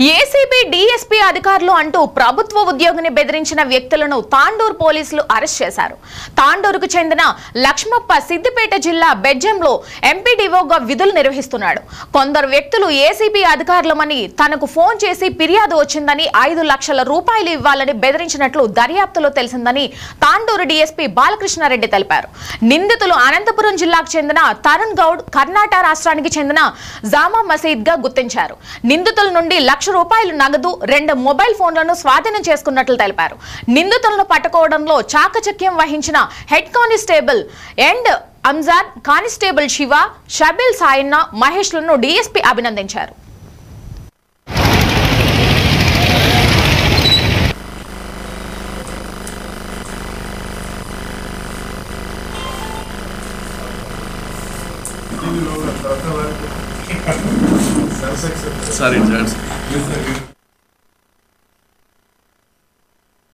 ACB DSP అధికారులు అంటూ ప్రభుత్వ ఉద్యోగిని బెదిరించిన వ్యక్తులను తాండూరు పోలీసులు అరెస్ట్ చేశారు. తాండూరుకు చెందిన లక్ష్మప్ప సిద్దిపేట జిల్లా బెజ్జంలో ఎంపీడీఓగా విధులు నిర్వహిస్తున్నాడు. కొందరు వ్యక్తులు ఏసీబీ అధికారులమని తనకు ఫోన్ చేసి ఫిర్యాదు వచ్చిందని 5 లక్షల రూపాయలు ఇవ్వాలని బెదిరించినట్లు దర్యాప్తులో తెలిసిందని తాండూరు డీఎస్పీ బాలకృష్ణారెడ్డి తెలిపారు. నిందితులు అనంతపురం జిల్లాకు చెందిన తరుణ్ గౌడ్, కర్ణాటక రాష్ట్రానికి చెందిన జామా మసీద్ గా గుర్తించారు. నిందితుల నుండి ₹1,00,000 నగదు, 2 మొబైల్ ఫోన్లను స్వాధీనం చేసుకున్నట్లు తెలిపారు. నిందితులను పట్టుకోవడంలో చాకచక్యం వహించిన head constable and Amjad, constable Shiva, Shabeel Sayanna, మహేష్లను డీఎస్పీ అభినందించారు. Sorry,